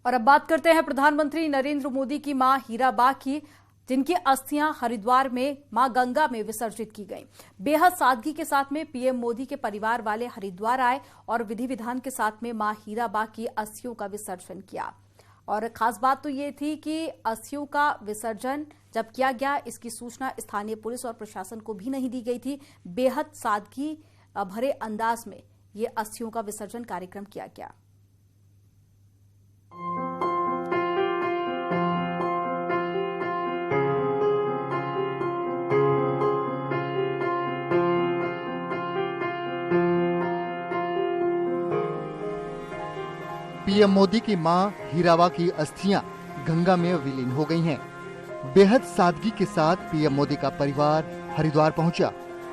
और अब बात करते हैं प्रधानमंत्री नरेंद्र मोदी की मां हीराबा की, जिनकी अस्थियां हरिद्वार में मां गंगा में विसर्जित की गईं। बेहद सादगी के साथ में पीएम मोदी के परिवार वाले हरिद्वार आए और विधि विधान के साथ में मां हीराबा की अस्थियों का विसर्जन किया। और खास बात तो ये थी कि अस्थियों का विसर्जन जब किया गया, इसकी सूचना स्थानीय पुलिस और प्रशासन को भी नहीं दी गई थी। बेहद सादगी भरे अंदाज में ये अस्थियों का विसर्जन कार्यक्रम किया गया। पीएम मोदी की मां हीराबा की अस्थियां गंगा में विलीन हो गई हैं। बेहद सादगी के साथ पीएम मोदी का परिवार हरिद्वार पहुंचा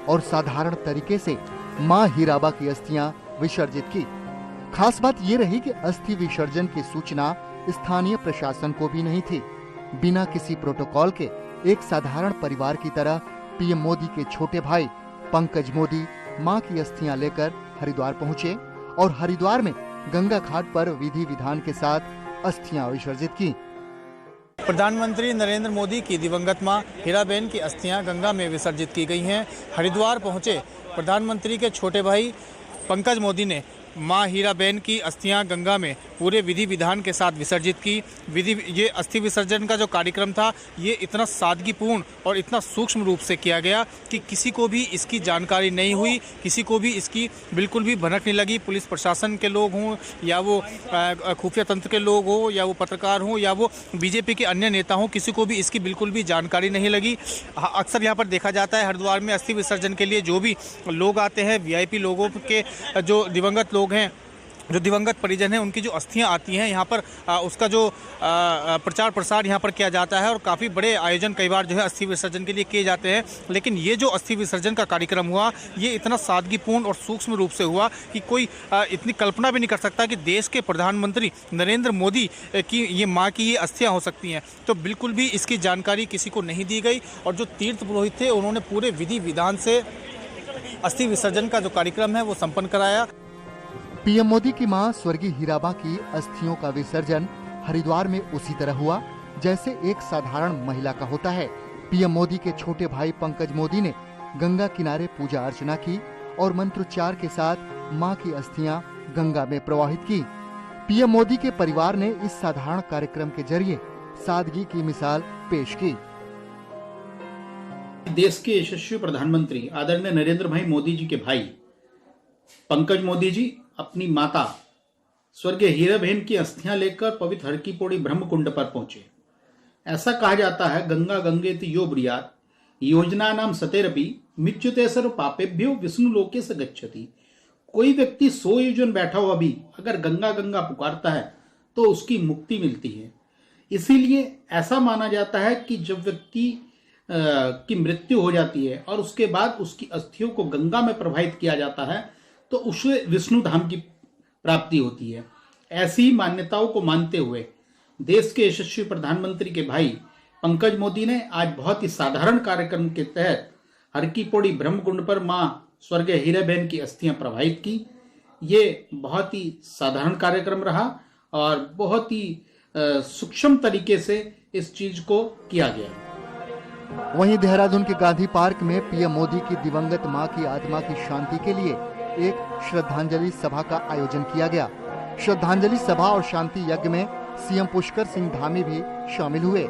और साधारण तरीके से मां हीराबा की अस्थियां विसर्जित की। खास बात ये रही कि अस्थि विसर्जन की सूचना स्थानीय प्रशासन को भी नहीं थी। बिना किसी प्रोटोकॉल के एक साधारण परिवार की तरह पीएम मोदी के छोटे भाई पंकज मोदी मां की अस्थियां लेकर हरिद्वार पहुंचे और हरिद्वार में गंगा घाट पर विधि विधान के साथ अस्थियां विसर्जित की। प्रधानमंत्री नरेंद्र मोदी की दिवंगत मां हीराबेन की अस्थियां गंगा में विसर्जित की गई हैं। हरिद्वार पहुंचे प्रधानमंत्री के छोटे भाई पंकज मोदी ने मां हीराबेन की अस्थियां गंगा में पूरे विधि विधान के साथ विसर्जित की। ये अस्थि विसर्जन का जो कार्यक्रम था, ये इतना सादगीपूर्ण और इतना सूक्ष्म रूप से किया गया कि किसी को भी इसकी जानकारी नहीं हुई, किसी को भी इसकी बिल्कुल भी भनक नहीं लगी। पुलिस प्रशासन के लोग हों या वो खुफिया तंत्र के लोग हों या वो पत्रकार हों या वो बीजेपी के अन्य नेता हों, किसी को भी इसकी बिल्कुल भी जानकारी नहीं लगी। अक्सर यहाँ पर देखा जाता है हरिद्वार में अस्थि विसर्जन के लिए जो भी लोग आते हैं, वीआईपी लोगों के जो दिवंगत लोग हैं, जो दिवंगत परिजन हैं, उनकी जो अस्थियां आती हैं यहाँ पर उसका जो प्रचार प्रसार यहाँ पर किया जाता है और काफ़ी बड़े आयोजन कई बार जो है अस्थि विसर्जन के लिए किए जाते हैं। लेकिन ये जो अस्थि विसर्जन का कार्यक्रम हुआ, ये इतना सादगीपूर्ण और सूक्ष्म रूप से हुआ कि कोई इतनी कल्पना भी नहीं कर सकता कि देश के प्रधानमंत्री नरेंद्र मोदी की ये माँ की ये अस्थियाँ हो सकती हैं। तो बिल्कुल भी इसकी जानकारी किसी को नहीं दी गई और जो तीर्थ पुरोहित थे, उन्होंने पूरे विधि विधान से अस्थि विसर्जन का जो कार्यक्रम है वो संपन्न कराया। पीएम मोदी की मां स्वर्गीय हीराबा की अस्थियों का विसर्जन हरिद्वार में उसी तरह हुआ जैसे एक साधारण महिला का होता है। पीएम मोदी के छोटे भाई पंकज मोदी ने गंगा किनारे पूजा अर्चना की और मंत्रोच्चार के साथ मां की अस्थियां गंगा में प्रवाहित की। पीएम मोदी के परिवार ने इस साधारण कार्यक्रम के जरिए सादगी की मिसाल पेश की। देश के यशस्वी प्रधानमंत्री आदरणीय नरेंद्र भाई मोदी जी के भाई पंकज मोदी जी अपनी माता स्वर्गीय हीराबेन की अस्थियां लेकर पवित्र हर की पौड़ी ब्रह्म कुंड पर पहुंचे। ऐसा कहा जाता है, गंगा गंगेति यो ब्रियात योजना नाम सतेरपि मिच्युते सर्व पापेभ्यो विष्णु लोके स गच्छति। कोई व्यक्ति 100 योजन बैठा हुआ भी अगर गंगा गंगा पुकारता है तो उसकी मुक्ति मिलती है। इसीलिए ऐसा माना जाता है कि जब व्यक्ति की मृत्यु हो जाती है और उसके बाद उसकी अस्थियों को गंगा में प्रवाहित किया जाता है तो उसे विष्णु धाम की प्राप्ति होती है। ऐसी ही मान्यताओं को मानते हुए देश के यशस्वी प्रधानमंत्री के भाई पंकज मोदी ने आज बहुत ही साधारण कार्यक्रम के तहत हर की पौड़ी ब्रह्म कुंड पर मां स्वर्गीय हीराबेन की अस्थियां प्रवाहित की। ये बहुत ही साधारण कार्यक्रम रहा और बहुत ही सूक्ष्म तरीके से इस चीज को किया गया। वहीं देहरादून के गांधी पार्क में पीएम मोदी की दिवंगत मां की आत्मा की शांति के लिए एक श्रद्धांजलि सभा का आयोजन किया गया। श्रद्धांजलि सभा और शांति यज्ञ में सीएम पुष्कर सिंह धामी भी शामिल हुए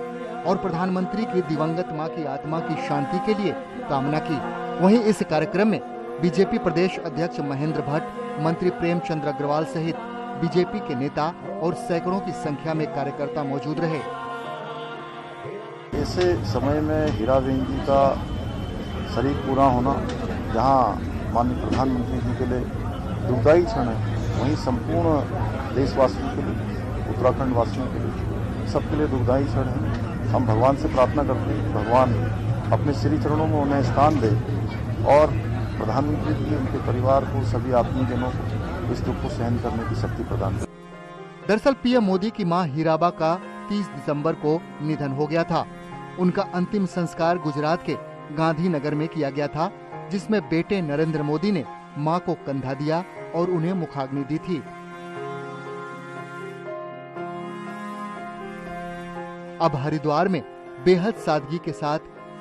और प्रधानमंत्री की दिवंगत मां की आत्मा की शांति के लिए कामना की। वहीं इस कार्यक्रम में बीजेपी प्रदेश अध्यक्ष महेंद्र भट्ट, मंत्री प्रेमचंद अग्रवाल सहित बीजेपी के नेता और सैकड़ों की संख्या में कार्यकर्ता मौजूद रहे। ऐसे समय में हीराबेन जी का शरीर पूरा होना, जहां माननीय प्रधानमंत्री जी के लिए दुखदायी क्षण है, वहीं संपूर्ण देशवासियों के लिए, उत्तराखंड वासियों के लिए, सबके लिए दुखदायी क्षण है। हम भगवान से प्रार्थना करते हैं, भगवान अपने श्री चरणों में उन्हें स्थान दे और प्रधानमंत्री जी उनके परिवार को, सभी आत्मीयजनों को इस दुख को सहन करने की शक्ति प्रदान करे। दरअसल पीएम मोदी की मां हीराबा का 30 दिसंबर को निधन हो गया था। उनका अंतिम संस्कार गुजरात के गांधीनगर में किया गया था, जिसमें बेटे नरेंद्र मोदी ने मां को कंधा दिया और उन्हें मुखाग्नि दी थी। अब हरिद्वार में बेहद सादगी के साथ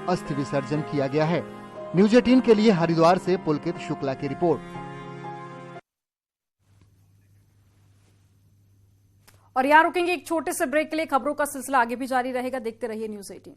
अस्थि विसर्जन किया गया है। न्यूज 18 के लिए हरिद्वार से पुलकित शुक्ला की रिपोर्ट। और यहाँ रुकेंगे एक छोटे से ब्रेक के लिए। खबरों का सिलसिला आगे भी जारी रहेगा, देखते रहिए न्यूज 18।